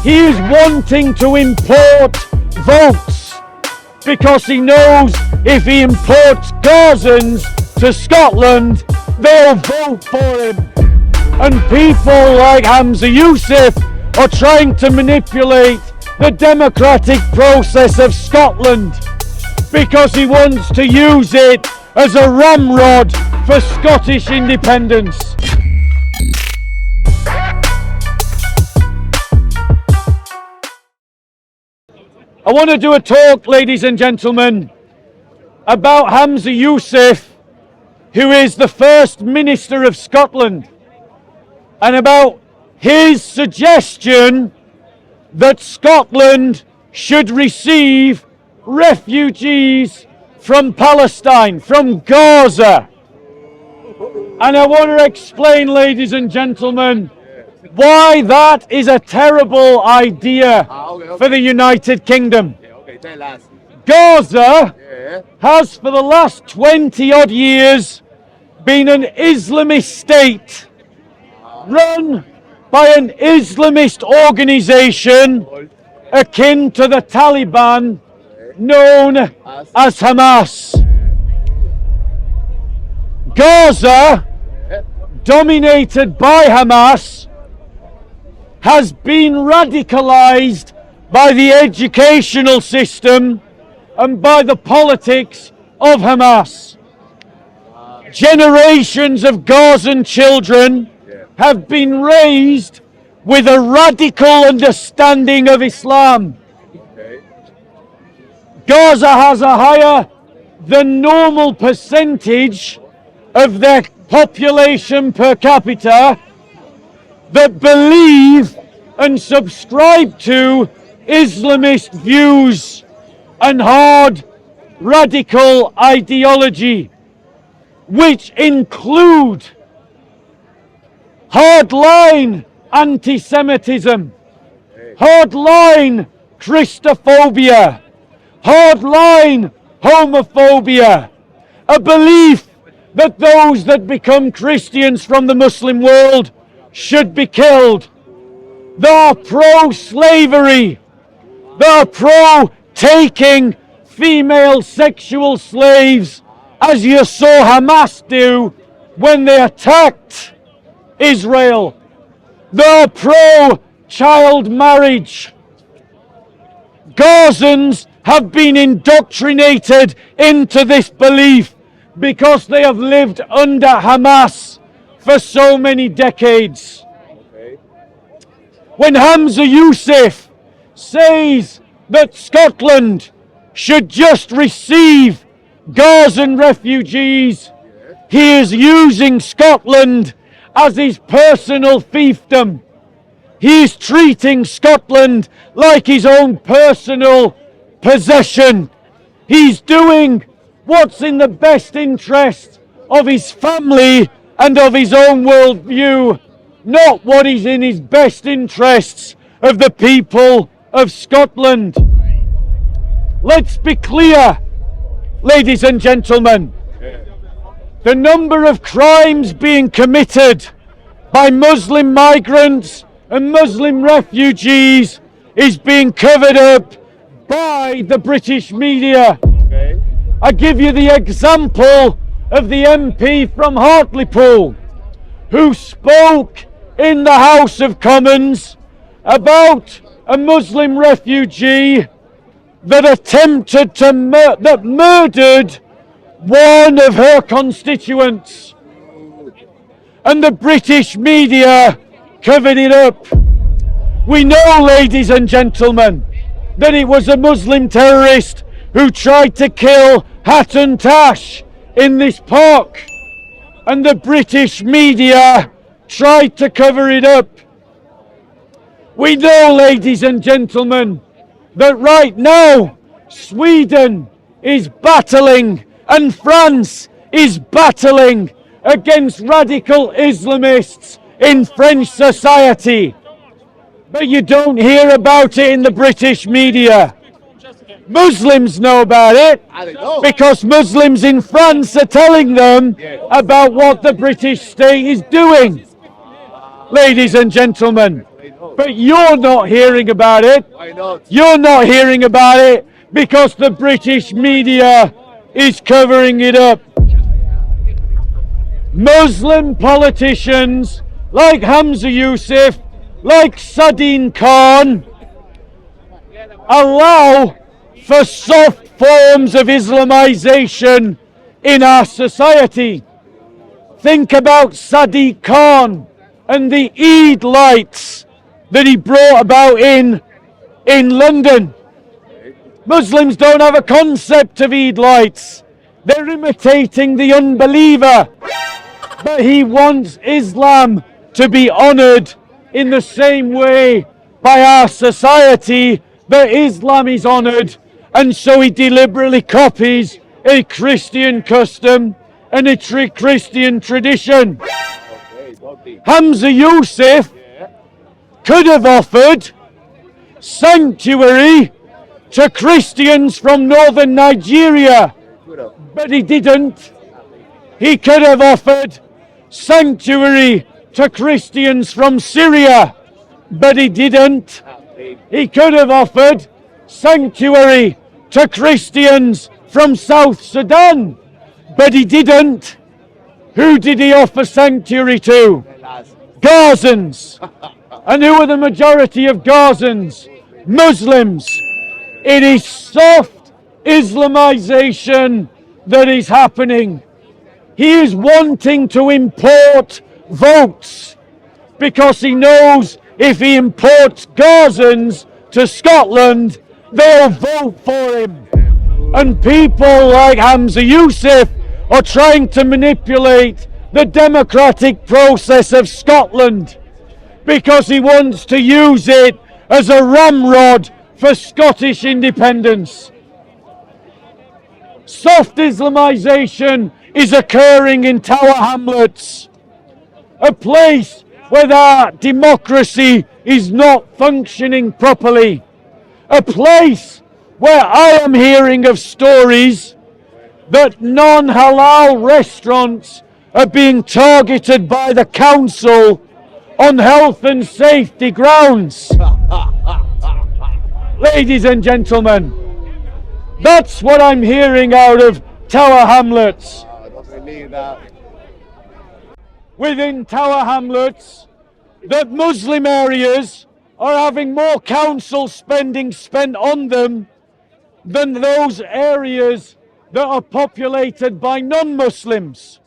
He is wanting to import votes because he knows if he imports Gazans to Scotland, they'll vote for him. And people like Humza Yousaf are trying to manipulate the democratic process of Scotland because he wants to use it as a ramrod for Scottish independence. I want to do a talk, ladies and gentlemen, about Humza Yousaf, who is the First Minister of Scotland, and about his suggestion that Scotland should receive refugees from Palestine, from Gaza. And I want to explain, ladies and gentlemen, why that is a terrible idea for the United Kingdom. Gaza has for the last 20 odd years been an Islamist state run by an Islamist organization akin to the Taliban known as Hamas. Gaza, dominated by Hamas, has been radicalized by the educational system and by the politics of Hamas. Generations of Gazan children have been raised with a radical understanding of Islam. Gaza has a higher than normal percentage of their population per capita that believe and subscribe to Islamist views and hard radical ideology, which include hardline anti-Semitism, hardline Christophobia, hardline homophobia, a belief that those that become Christians from the Muslim world should be killed. They are pro-slavery. They are pro-taking female sexual slaves, as you saw Hamas do when they attacked Israel. They are pro-child marriage. Gazans have been indoctrinated into this belief because they have lived under Hamas for so many decades. When Humza Yousaf says that Scotland should just receive Gazan refugees, he is using Scotland as his personal fiefdom. He is treating Scotland like his own personal possession. He's doing what's in the best interest of his family and of his own worldview, not what is in his best interests of the people of Scotland. Let's be clear, ladies and gentlemen. The number of crimes being committed by Muslim migrants and Muslim refugees is being covered up by the British media. I give you the example of the MP from Hartlepool who spoke in the House of Commons about a Muslim refugee that attempted to that murdered one of her constituents, and the British media covered it up. We know, ladies and gentlemen, that it was a Muslim terrorist who tried to kill Hatton Tash in this park, and the British media tried to cover it up. We know, ladies and gentlemen, that right now Sweden is battling and France is battling against radical Islamists in French society. But you don't hear about it in the British media. Muslims know about it because Muslims in France are telling them about what the British state is doing. Ladies and gentlemen, But you're not hearing about it. Why not? You're not hearing about it because the British media is covering it up. Muslim politicians like Humza Yousaf, like Sadin Khan, allow for soft forms of Islamization in our society. Think about Sadiq Khan and the Eid lights that he brought about in London. Muslims don't have a concept of Eid lights. They're imitating the unbeliever. But he wants Islam to be honoured in the same way by our society that Islam is honoured, and so he deliberately copies a Christian custom and a Christian tradition. Humza Yousaf could have offered sanctuary to Christians from northern Nigeria, but he didn't. He could have offered sanctuary to Christians from Syria, but he didn't. He could have offered sanctuary to Christians from South Sudan, but he didn't. Who did he offer sanctuary to? Gazans. And who are the majority of Gazans? Muslims. It is soft Islamization that is happening. He is wanting to import votes because he knows if he imports Gazans to Scotland, they'll vote for him. And people like Humza Yousaf are trying to manipulate the democratic process of Scotland because he wants to use it as a ramrod for Scottish independence. Soft Islamization is occurring in Tower Hamlets, a place where our democracy is not functioning properly, a place where I am hearing of stories that non-halal restaurants are being targeted by the council on health and safety grounds. Ladies and gentlemen, that's what I'm hearing out of Tower Hamlets. Within Tower Hamlets, that Muslim areas are having more council spending spent on them than those areas that are populated by non-Muslims.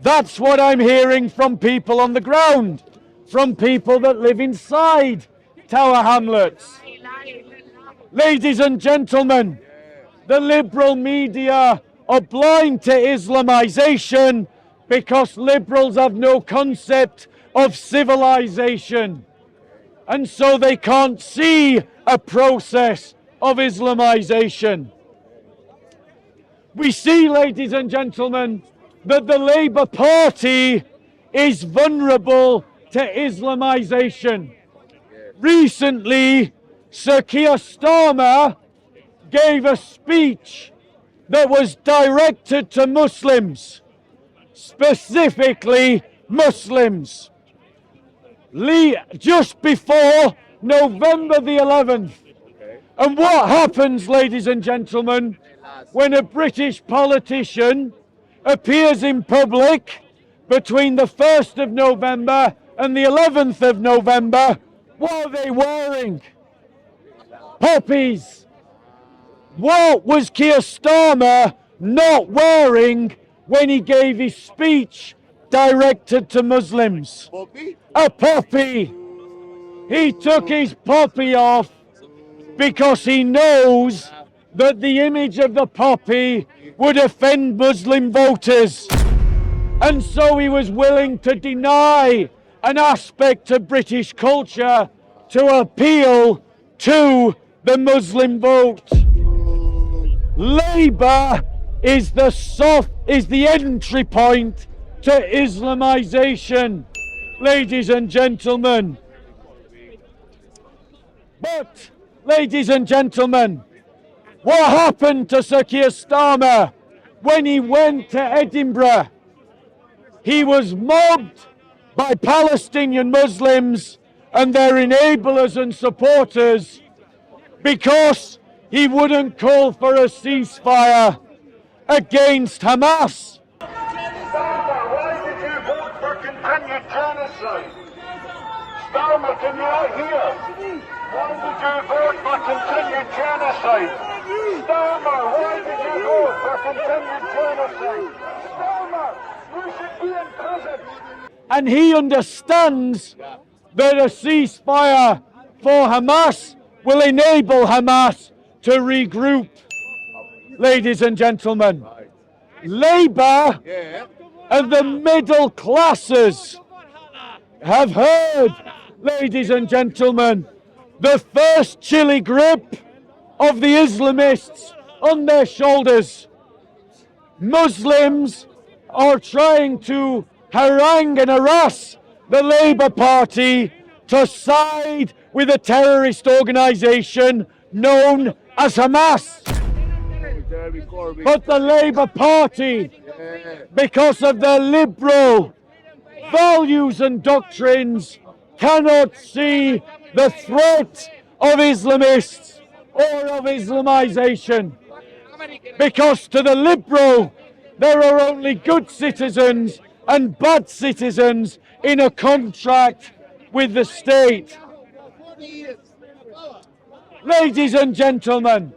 That's what I'm hearing from people on the ground, from people that live inside Tower Hamlets. Ladies and gentlemen, the liberal media are blind to Islamization because liberals have no concept of civilization. And so they can't see a process of Islamization. We see, ladies and gentlemen, that the Labour Party is vulnerable to Islamization. Recently, Sir Keir Starmer gave a speech that was directed to Muslims, specifically Muslims, just before November the 11th. And what happens, ladies and gentlemen, when a British politician appears in public between the 1st of November and the 11th of November? What are they wearing? Poppies. What was Keir Starmer not wearing when he gave his speech directed to Muslims? A poppy. He took his poppy off because he knows that the image of the poppy would offend Muslim voters. And so he was willing to deny an aspect of British culture to appeal to the Muslim vote. Labour is the entry point to Islamization, ladies and gentlemen. But, ladies and gentlemen, what happened to Sir Keir Starmer when he went to Edinburgh? He was mobbed by Palestinian Muslims and their enablers and supporters because he wouldn't call for a ceasefire against Hamas. Why did you vote for continued genocide? Starmer, can you not hear? Why did you vote for continued genocide? Starmer, why did you vote for continued genocide? Starmer, you should be in prison. And he understands that a ceasefire for Hamas will enable Hamas to regroup. Ladies and gentlemen, Labour and the middle classes have heard, ladies and gentlemen, the first chilly grip of the Islamists on their shoulders. Muslims are trying to harangue and harass the Labour Party to side with a terrorist organisation known as Hamas. But the Labour Party, because of their liberal values and doctrines, cannot see the threat of Islamists or of Islamization. Because to the liberal, there are only good citizens and bad citizens in a contract with the state. Ladies and gentlemen,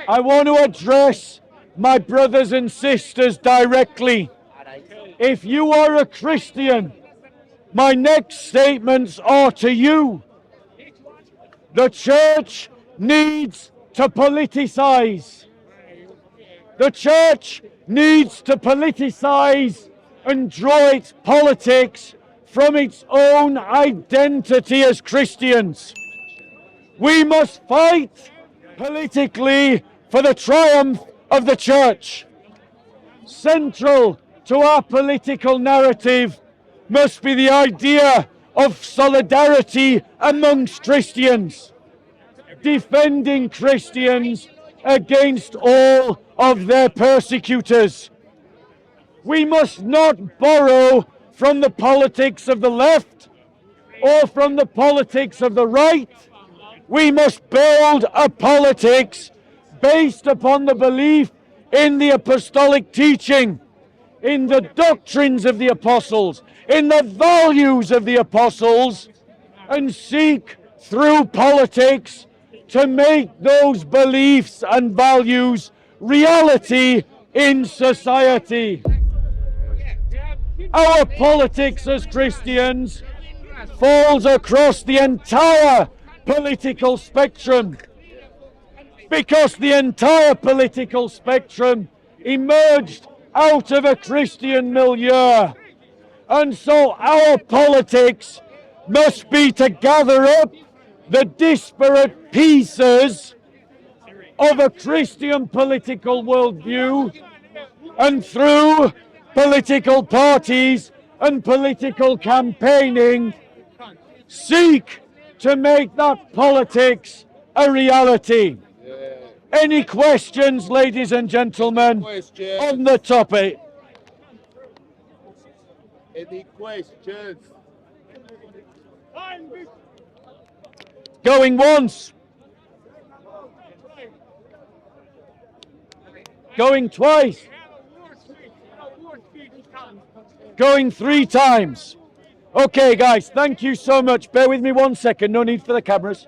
I want to address my brothers and sisters directly. If you are a Christian, my next statements are to you. The church needs to politicize. The church needs to politicize and draw its politics from its own identity as Christians. We must fight politically for the triumph of the church. Central to our political narrative must be the idea of solidarity amongst Christians, defending Christians against all of their persecutors. We must not borrow from the politics of the left or from the politics of the right. We must build a politics based upon the belief in the apostolic teaching, in the doctrines of the apostles, in the values of the apostles, and seek through politics to make those beliefs and values reality in society. Our politics as Christians falls across the entire political spectrum, because the entire political spectrum emerged out of a Christian milieu. And so our politics must be to gather up the disparate pieces of a Christian political worldview, and through political parties and political campaigning, seek to make that politics a reality. Any questions, ladies and gentlemen, on the topic? Any questions? Going once. Going twice. Going 3 times. Okay, guys, thank you so much. Bear with me 1 second. No need for the cameras.